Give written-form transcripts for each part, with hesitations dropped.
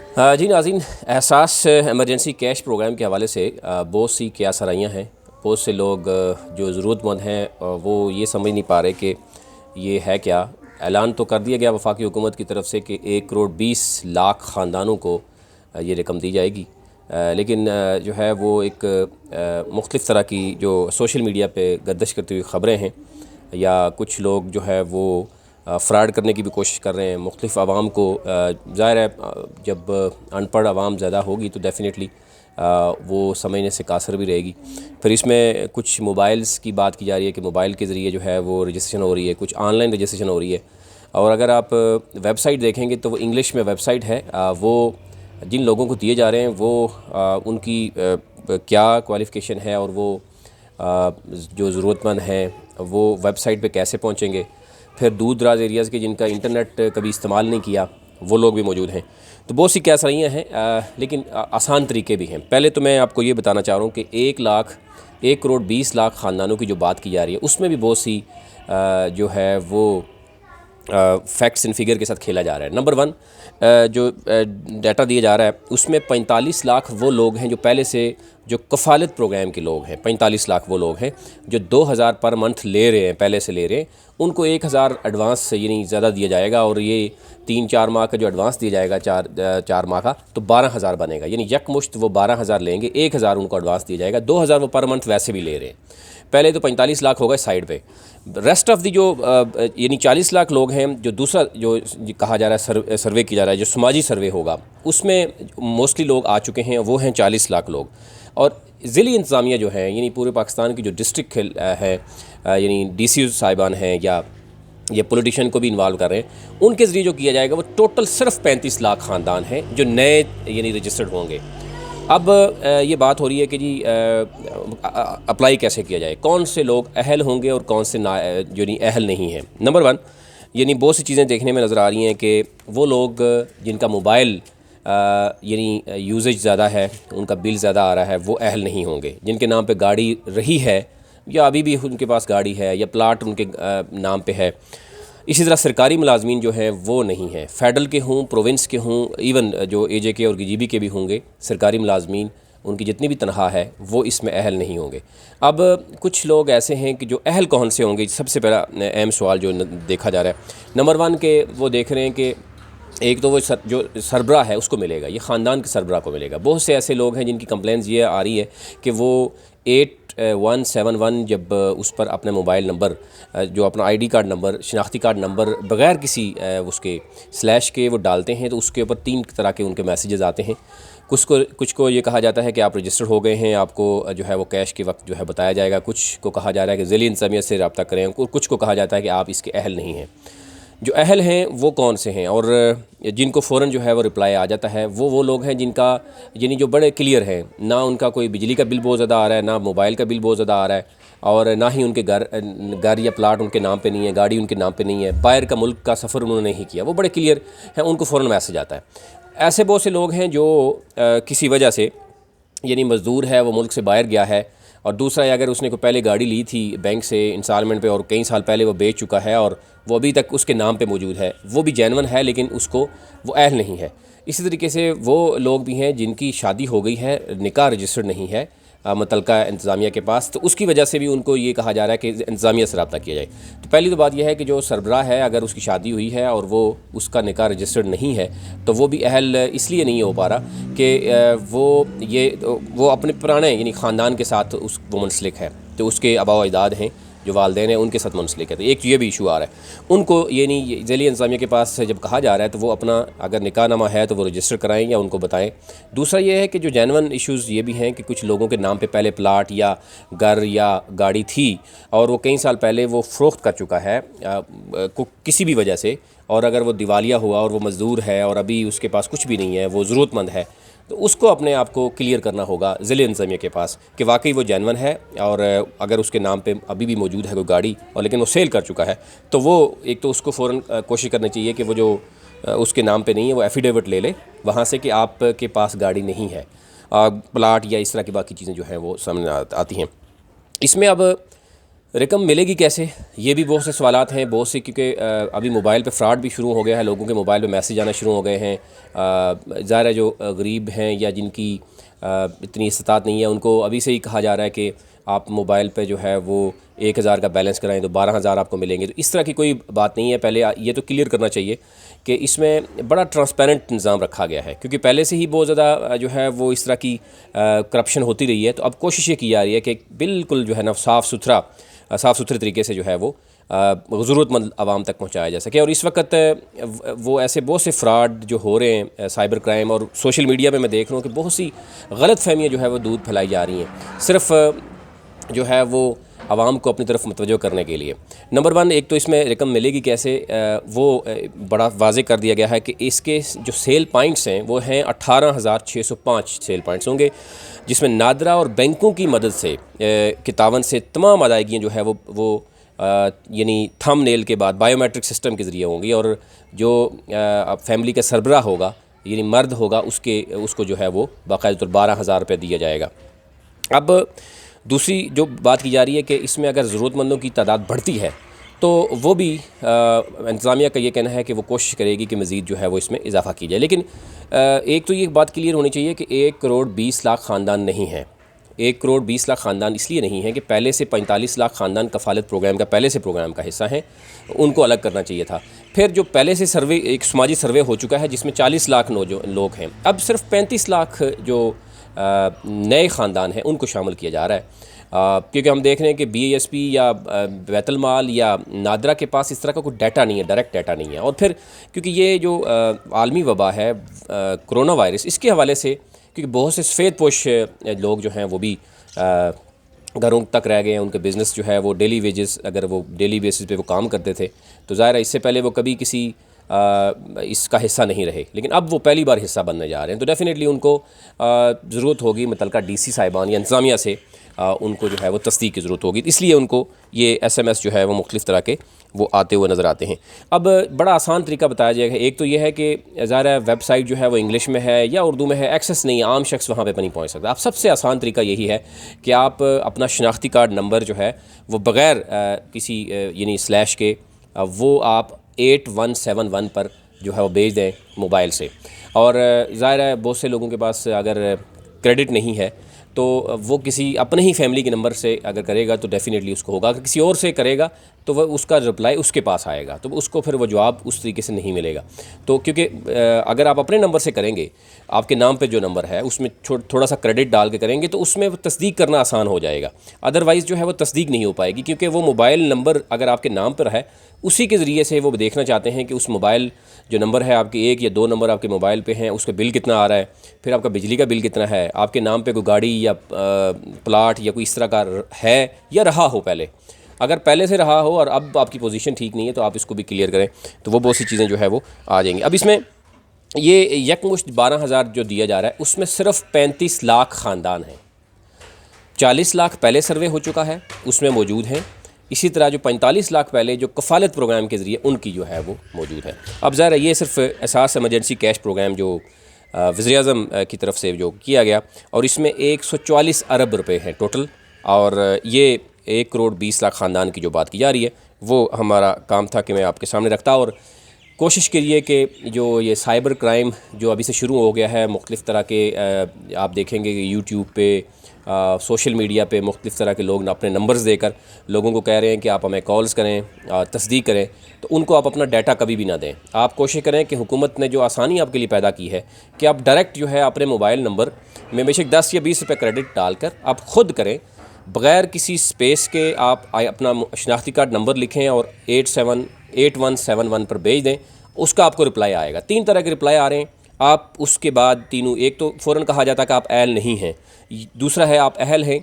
जी नाज़रीन, एहसास emergency cash programme के हवाले से बहुत सी क्या-सराहियाँ हैं। बहुत से लोग जो ज़रूरतमंद हैं वो ये समझ नहीं पा रहे कि ये है क्या। ऐलान तो कर दिया गया वफाकी हुकूमत की तरफ से कि 1 करोड़ 20 लाख ख़ानदानों को ये रकम दी जाएगी। लेकिन जो है वो एक मुख्तलिफ़ तरह की जो सोशल मीडिया पे गर्दिश करती हुई ख़बरें हैं, या कुछ लोग जो है वो फ़्रॉड करने की भी कोशिश कर रहे हैं मुख्तलिफ़ आवाम को। ज़ाहिर है जब अनपढ़ आवाम ज़्यादा होगी तो डेफ़िनेटली वो समझने से कासर भी रहेगी। फिर इसमें कुछ मोबाइल्स की बात की जा रही है कि मोबाइल के ज़रिए जो है वो रजिस्ट्रेशन हो रही है, कुछ ऑनलाइन रजिस्ट्रेशन हो रही है। और अगर आप वेबसाइट देखेंगे तो वो इंग्लिश में वेबसाइट है। वो जिन लोगों को दिए जा रहे हैं वो उनकी क्या क्वालिफ़िकेशन है, और वो जो ज़रूरतमंद हैं वो वेबसाइट पे कैसे पहुंचेंगे। फिर दूर दराज एरियाज़ के जिनका इंटरनेट कभी इस्तेमाल नहीं किया वो लोग भी मौजूद हैं। तो बहुत सी कैसरियाँ हैं, लेकिन आसान तरीके भी हैं। पहले तो मैं आपको ये बताना चाह रहा हूँ कि 1 करोड़ 20 लाख ख़ानदानों की जो बात की जा रही है उसमें भी बहुत सी जो है वो फैक्ट्स एंड फिगर के साथ खेला जा रहा है। नंबर 1 जो डाटा दिया जा रहा है उसमें 45 लाख वो लोग हैं जो पहले से जो कफ़ालत प्रोग्राम के लोग हैं। 45 लाख वो लोग हैं जो 2000 पर मंथ ले रहे हैं, पहले से ले रहे हैं। उनको 1000 एडवांस यानी ज़्यादा दिया जाएगा, और ये 3-4 माह का जो एडवांस दिया जाएगा, चार माह का, तो 12,000 बनेगा। यानी यकमुश्त वो 12,000 लेंगे, 1000 उनको एडवांस दिया जाएगा, 2000 वो पर मंथ वैसे भी ले रहे हैं। पहले तो 45 लाख होगा साइड पे। रेस्ट ऑफ दी जो यानी 40 लाख लोग हैं, जो दूसरा जो कहा जा रहा है सर्वे किया जा रहा है, जो समाजी सर्वे होगा, उसमें मोस्टली लोग आ चुके हैं, वो हैं 40 लाख लोग। और ज़िली इंतज़ामिया जो है यानी पूरे पाकिस्तान की जो डिस्ट्रिक्ट है, यानी डीसी साहिबान हैं या ये पॉलिटिशियन को भी इन्वॉल्व कर रहे हैं, उनके ज़रिए जो किया जाएगा वो टोटल सिर्फ 35 लाख ख़ानदान हैं जो नए यानी रजिस्टर्ड होंगे। अब ये बात हो रही है कि जी अप्लाई कैसे किया जाए, कौन से लोग अहल होंगे और कौन से ना जो नहीं अहल नहीं हैं। नंबर 1 यानी बहुत सी चीज़ें देखने में नज़र आ रही हैं कि वो लोग जिनका मोबाइल यानी यूजेज ज़्यादा है, उनका बिल ज़्यादा आ रहा है, वो अहल नहीं होंगे। जिनके नाम पे गाड़ी रही है या अभी भी उनके पास गाड़ी है या प्लाट उनके नाम पे है। इसी तरह सरकारी मुलाजमीन जो हैं वो नहीं हैं, फेडरल के हों, प्रोविंस के हों, इवन जो AJK और GGB के भी होंगे सरकारी मुलाजमीन, उनकी जितनी भी तनख्वाह है वो इसमें अहल नहीं होंगे। अब कुछ लोग ऐसे हैं कि जो अहल कौन से होंगे, सबसे पहला अहम सवाल जो देखा जा रहा है। नंबर 1 के वो देख रहे हैं कि एक तो वो जो सरबराह है उसको मिलेगा, ये ख़ानदान के सरबराह को मिलेगा। बहुत से ऐसे लोग हैं जिनकी कंप्लेंट्स ये आ रही है कि वो 8171 जब उस पर अपने मोबाइल नंबर, जो अपना ID कार्ड नंबर, शनाख्ती कार्ड नंबर बग़ैर किसी उसके स्लैश के वो डालते हैं तो उसके ऊपर 3 तरह के उनके मैसेजेस आते हैं। कुछ को ये कहा जाता है कि आप रजिस्टर्ड हो गए हैं, आपको जो है वो कैश के वक्त जो है बताया जाएगा। कुछ को कहा जा रहा है कि ज़िली इंतज़ामिया से रब्ता करें, और कुछ को कहा जाता है कि आप इसके अहल नहीं हैं। जो अहल हैं वो कौन से हैं, और जिनको फ़ौरन जो है वो रिप्लाई आ जाता है, वो लोग हैं जिनका यानी जो बड़े क्लियर हैं, ना उनका कोई बिजली का बिल बहुत ज़्यादा आ रहा है, ना मोबाइल का बिल बहुत ज़्यादा आ रहा है, और ना ही उनके घर या प्लाट उनके नाम पे नहीं है, गाड़ी उनके नाम पे नहीं है, बाहर का मुल्क का सफ़र उन्होंने नहीं किया, वो बड़े क्लियर हैं, उनको फ़ौरन मैसेज आता है। ऐसे बहुत से लोग हैं जो किसी वजह से यानी मज़दूर है, वो मुल्क से बाहर गया है, और दूसरा है अगर उसने को पहले गाड़ी ली थी बैंक से इंस्टॉलमेंट पे और कई साल पहले वो बेच चुका है और वो अभी तक उसके नाम पे मौजूद है, वो भी जेन्युइन है लेकिन उसको वो अहल नहीं है। इसी तरीके से वो लोग भी हैं जिनकी शादी हो गई है, निकाह रजिस्टर्ड नहीं है मुतलका इंतज़ामिया के पास, तो उसकी वजह से भी उनको ये कहा जा रहा है कि इंतज़ामिया से रब्ता किया जाए। तो पहली तो बात यह है कि जो सरबराह है, अगर उसकी शादी हुई है और वो उसका निकाह रजिस्टर्ड नहीं है तो वो भी अहल इसलिए नहीं हो पा रहा कि वो अपने पुराने यानी ख़ानदान के साथ वो मुंसलिक है, तो उसके आबा व अजदाद हैं जो वालदेन हैं उनके साथ मुंसलिक है। तो एक ये भी इशू आ रहा है उनको, ये नहीं ज़िली इंतज़ामिया के पास जब कहा जा रहा है तो वो अपना अगर निकाहनामा है तो वो रजिस्टर कराएं या उनको बताएं। दूसरा ये है कि जो जेन्युइन इश्यूज़ ये भी हैं कि कुछ लोगों के नाम पे पहले प्लाट या घर या गाड़ी थी और वो कई साल पहले वो फ़रोख्त कर चुका है किसी भी वजह से, और अगर वो दिवालिया हुआ और वो मज़दूर है और अभी उसके पास कुछ भी नहीं है, वो ज़रूरतमंद है, तो उसको अपने आप को क्लियर करना होगा ज़िले इंतज़ामिया के पास कि वाकई वो जेन्युइन है, और अगर उसके नाम पे अभी भी मौजूद है कोई गाड़ी और लेकिन वो सेल कर चुका है, तो वो एक तो उसको फ़ौरन कोशिश करनी चाहिए कि वो जो उसके नाम पे नहीं है वो एफिडेविट ले ले वहाँ से कि आपके पास गाड़ी नहीं है, प्लाट या इस तरह की बाकी चीज़ें जो हैं वो सामने आती हैं। इसमें अब रकम मिलेगी कैसे, ये भी बहुत से सवालात हैं, बहुत से, क्योंकि अभी मोबाइल पे फ्रॉड भी शुरू हो गया है, लोगों के मोबाइल पे मैसेज आना शुरू हो गए हैं। ज़ाहिर है जो गरीब हैं या जिनकी इतनी इस्तात नहीं है, उनको अभी से ही कहा जा रहा है कि आप मोबाइल पे जो है वो 1,000 का बैलेंस कराएं तो 12,000 आपको मिलेंगे। तो इस तरह की कोई बात नहीं है। पहले ये तो क्लियर करना चाहिए कि इसमें बड़ा ट्रांसपेरेंट निज़ाम रखा गया है, क्योंकि पहले से ही बहुत ज़्यादा जो है वो इस तरह की करप्शन होती रही है। तो अब कोशिश ये की जा रही है कि बिल्कुल जो है ना साफ़ सुथरे तरीके से जो है वो ज़रूरतमंद आवाम तक पहुँचाया जा सके। और इस वक्त वो ऐसे बहुत से फ्रॉड जो हो रहे हैं, साइबर क्राइम, और सोशल मीडिया पे मैं देख रहा हूँ कि बहुत सी गलत फहमियाँ जो है वो दूध फैलाई जा रही हैं, सिर्फ़ जो है वो आवाम को अपनी तरफ मुतवज्जो करने के लिए। नंबर 1, एक तो इसमें रकम मिलेगी कैसे, वो बड़ा वाज़े कर दिया गया है कि इसके जो सेल पॉइंट्स हैं वो हैं 18,605 सेल पॉइंट्स होंगे, जिसमें नादरा और बैंकों की मदद से किताबन से तमाम अदायगियाँ जो है वो यानी थंबनेल के बाद बायोमेट्रिक सिस्टम के ज़रिए होंगी, और जो फैमिली का सरबराह होगा यानी मर्द होगा उसको जो है वो बाकायदा 12,000 रुपये दिया जाएगा। अब दूसरी जो बात की जा रही है कि इसमें अगर ज़रूरतमंदों की तादाद बढ़ती है तो वो भी इंतज़ामिया का ये कहना है कि वो कोशिश करेगी कि मज़ीद जो है वो इसमें इजाफ़ा की जाए। लेकिन एक तो ये बात क्लियर होनी चाहिए कि 1 करोड़ 20 लाख ख़ानदान नहीं है। 1 करोड़ 20 लाख ख़ानदान इसलिए नहीं है कि पहले से 45 लाख ख़ानदान कफ़ालत प्रोग्राम का पहले से प्रोग्राम का हिस्सा हैं, उनको अलग करना चाहिए था। फिर जो पहले से सर्वे, एक समाजी सर्वे हो चुका है जिसमें 40 लाख लोग हैं, अब सिर्फ 35 लाख जो नए ख़ानदान हैं उनको शामिल किया जा रहा है। क्योंकि हम देख रहे हैं कि BASP या बैतुल माल या नादरा के पास इस तरह का कोई डाटा नहीं है, डायरेक्ट डाटा नहीं है। और फिर क्योंकि ये जो आलमी वबा है कोरोना वायरस, इसके हवाले से क्योंकि बहुत से सफ़ेद पोश लोग जो हैं वो भी घरों तक रह गए हैं, उनके बिज़नेस जो है वो डेली वेजेस, अगर वो डेली बेसिस पे वो काम करते थे तो ज़ाहिर है इससे पहले वो कभी किसी इसका हिस्सा नहीं रहे, लेकिन अब वो पहली बार हिस्सा बनने जा रहे हैं। तो डेफ़िनेटली उनको ज़रूरत होगी मुतलका DC साहिबान या इंतज़ामिया से उनको जो है वो तस्दीक की ज़रूरत होगी, इसलिए उनको ये SMS जो है वो मुख्तलिफ़ तरह के वो आते हुए नज़र आते हैं। अब बड़ा आसान तरीका बताया जाएगा। एक तो ये है कि ज़ाहिर है वेबसाइट जो है वो इंग्लिश में है या उर्दू में है, एक्सेस नहीं, आम शख्स वहाँ पे नहीं पहुँच सकता। अब सबसे आसान तरीका यही है कि आप अपना शनाख्ती कार्ड नंबर जो है वो बग़ैर किसी यानी स्लैश के वो आप 8171 पर जो है वो भेज दें मोबाइल से। और ज़ाहिर है बहुत से लोगों के पास अगर क्रेडिट नहीं है तो वो किसी अपने ही फैमिली के नंबर से अगर करेगा तो डेफ़िनेटली उसको होगा। अगर किसी और से करेगा तो वह उसका रिप्लाई उसके पास आएगा, तो उसको फिर वो जवाब उस तरीके से नहीं मिलेगा। तो क्योंकि अगर आप अपने नंबर से करेंगे, आपके नाम पे जो नंबर है उसमें थोड़ा सा क्रेडिट डाल के करेंगे तो उसमें तस्दीक करना आसान हो जाएगा। अदरवाइज़ जो है वो तस्दीक नहीं हो पाएगी, क्योंकि वो मोबाइल नंबर अगर आपके नाम पर है उसी के ज़रिए से वो देखना चाहते हैं कि उस मोबाइल जो नंबर है आपके 1 या 2 नंबर आपके मोबाइल पे हैं, उसका बिल कितना आ रहा है, फिर आपका बिजली का बिल कितना है, आपके नाम पे कोई गाड़ी या प्लाट या कोई इस तरह का है या रहा हो पहले। अगर पहले से रहा हो और अब आपकी पोजीशन ठीक नहीं है तो आप इसको भी क्लियर करें, तो वो बहुत सी चीज़ें जो है वो आ जाएंगी। अब इसमें ये यकमुश्त 12,000 जो दिया जा रहा है उसमें सिर्फ 35 लाख ख़ानदान हैं। 40 लाख पहले सर्वे हो चुका है, उसमें मौजूद हैं। इसी तरह जो 45 लाख पहले जो कफ़ालत प्रोग्राम के ज़रिए उनकी जो है वो मौजूद है। अब ज़ाहिर है ये सिर्फ एहसास एमरजेंसी कैश प्रोग्राम जो वज़ीर-ए-आज़म की तरफ से जो किया गया, और इसमें 144 अरब रुपए हैं टोटल। और ये 1 करोड़ 20 लाख ख़ानदान की जो बात की जा रही है वो हमारा काम था कि मैं आपके सामने रखता, और कोशिश करिए कि जो ये साइबर क्राइम जो अभी से शुरू हो गया है, मुख्तलिफ़ तरह के आप देखेंगे कि यूट्यूब पे सोशल मीडिया पे मुख्तलिफ़ तरह के लोग अपने नंबर्स देकर लोगों को कह रहे हैं कि आप हमें कॉल्स करें, तस्दीक करें, तो उनको आप अपना डाटा कभी भी ना दें। आप कोशिश करें कि हुकूमत ने जो आसानी आपके लिए पैदा की है कि आप डायरेक्ट जो है अपने मोबाइल नंबर में बेशक 10 या 20 रुपये क्रेडिट डालकर आप ख़ुद करें, बग़ैर किसी स्पेस के आप अपना शनाख्ती कार्ड नंबर लिखें और 8171 पर भेज दें, उसका आपको रिप्लाई आएगा। 3 तरह के रिप्लाई आ रहे हैं। आप उसके बाद तीनों, एक तो फ़ौरन कहा जाता है कि आप अहल नहीं हैं, दूसरा है आप अहल हैं,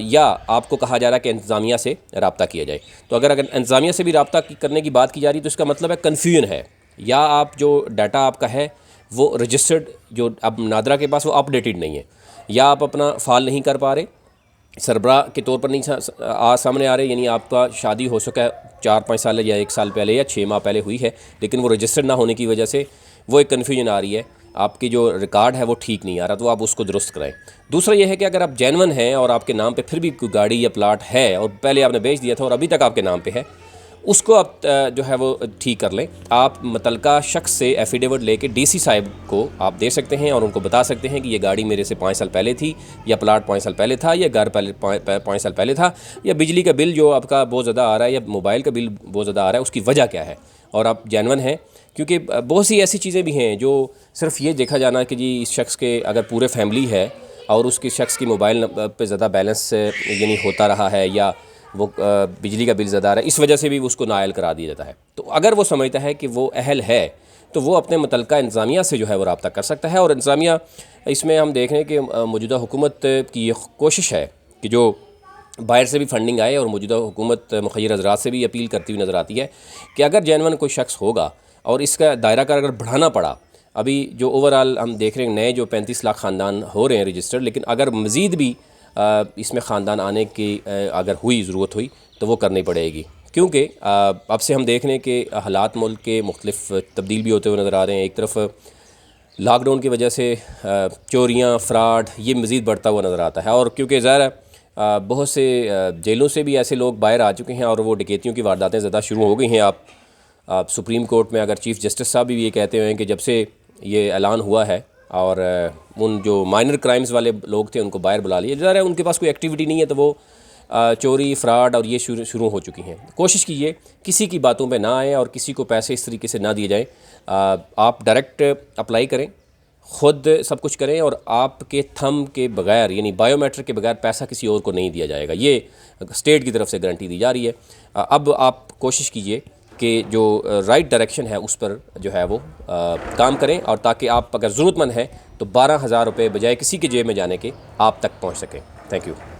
या आपको कहा जा रहा है कि इंतज़ामिया से रब्ता किया जाए। तो अगर इंतज़ामिया से भी रब्ता करने की बात की जा रही है तो इसका मतलब है कन्फ्यूजन है, या आप जो डाटा आपका है वो रजिस्टर्ड जो अब नादरा के पास वो अपडेटेड नहीं है, या आप अपना फ़ाल नहीं कर पा रहे, सरबराह के तौर पर नहीं सामने आ रहे, यानी आपका शादी हो सका है 4-5 साल या 1 साल पहले या 6 माह पहले हुई है, लेकिन वो रजिस्टर्ड ना होने की वजह से वो एक कन्फ्यूजन आ रही है, आपकी जो रिकॉर्ड है वो ठीक नहीं आ रहा, तो आप उसको दुरुस्त कराएं। दूसरा ये है कि अगर आप जेन्युइन हैं और आपके नाम पे फिर भी कोई गाड़ी या प्लाट है और पहले आपने बेच दिया था और अभी तक आपके नाम पे है, उसको आप जो है वो ठीक कर लें। आप मुतलका शख्स से एफिडेविट लेके डीसी साहब को आप दे सकते हैं और उनको बता सकते हैं कि ये गाड़ी मेरे से 5 साल पहले थी, या प्लाट 5 साल पहले था, या घर पहले 5 साल पहले था, या बिजली का बिल जो आपका बहुत ज़्यादा आ रहा है या मोबाइल का बिल बहुत ज़्यादा आ रहा है, उसकी वजह क्या है, और आप जेन्युइन हैं। क्योंकि बहुत सी ऐसी चीज़ें भी हैं जो सिर्फ ये देखा जाना कि जी इस शख्स के अगर पूरे फैमिली है और उसके शख्स की मोबाइल पे ज़्यादा बैलेंस यानी होता रहा है, या वो बिजली का बिल ज़्यादा आ रहा है, इस वजह से भी उसको नाअहल करा दिया जाता है। तो अगर वो समझता है कि वो अहल है तो वो अपने मुतल्लिका इंतज़ामिया से जो है वो रब्ता कर सकता है। और इंतज़ामिया इसमें हम देख रहे हैं कि मौजूदा हुकूमत की ये कोशिश है कि जो बाहर से भी फंडिंग आए, और मौजूदा हुकूमत मुखय्यर हज़रात से भी अपील करती हुई नज़र आती है कि अगर जेन्युइन कोई शख्स होगा और इसका दायरा का अगर बढ़ाना पड़ा, अभी जो ओवरऑल हम देख रहे हैं नए जो 35 लाख ख़ानदान हो रहे हैं रजिस्टर्ड, लेकिन अगर मज़ीद भी इसमें ख़ानदान आने की अगर हुई ज़रूरत हुई तो वो करनी पड़ेगी। क्योंकि अब से हम देख रहे हैं कि हालात मुल्क के मुख्तलिफ तब्दील भी होते हुए नज़र आ रहे हैं। एक तरफ लॉकडाउन की वजह से चोरियाँ, फ्रॉड ये मज़ीद बढ़ता हुआ नज़र आता है, और क्योंकि ज़ाहिर है बहुत से जेलों से भी ऐसे लोग बाहर आ चुके हैं और वो डकैतियों की वारदातें ज़्यादा शुरू हो गई हैं। आप सुप्रीम कोर्ट में अगर चीफ़ जस्टिस साहब भी ये कहते हैं कि जब से ये ऐलान हुआ है और उन जो माइनर क्राइम्स वाले लोग थे उनको बाहर बुला लिया जा रहा है, उनके पास कोई एक्टिविटी नहीं है, तो वो चोरी, फ्रॉड और ये शुरू हो चुकी हैं। कोशिश कीजिए किसी की बातों पे ना आए और किसी को पैसे इस तरीके से ना दिए जाएं। आप डायरेक्ट अप्लाई करें, ख़ुद सब कुछ करें, और आपके थंब के बगैर यानी बायोमेट्रिक के बगैर पैसा किसी और को नहीं दिया जाएगा। ये स्टेट की तरफ से गारंटी दी जा रही है। अब आप कोशिश कीजिए कि जो राइट डायरेक्शन है उस पर जो है वो काम करें, और ताकि आप अगर ज़रूरतमंद हैं तो 12,000 रुपये बजाय किसी के जेब में जाने के आप तक पहुँच सकें। Thank you.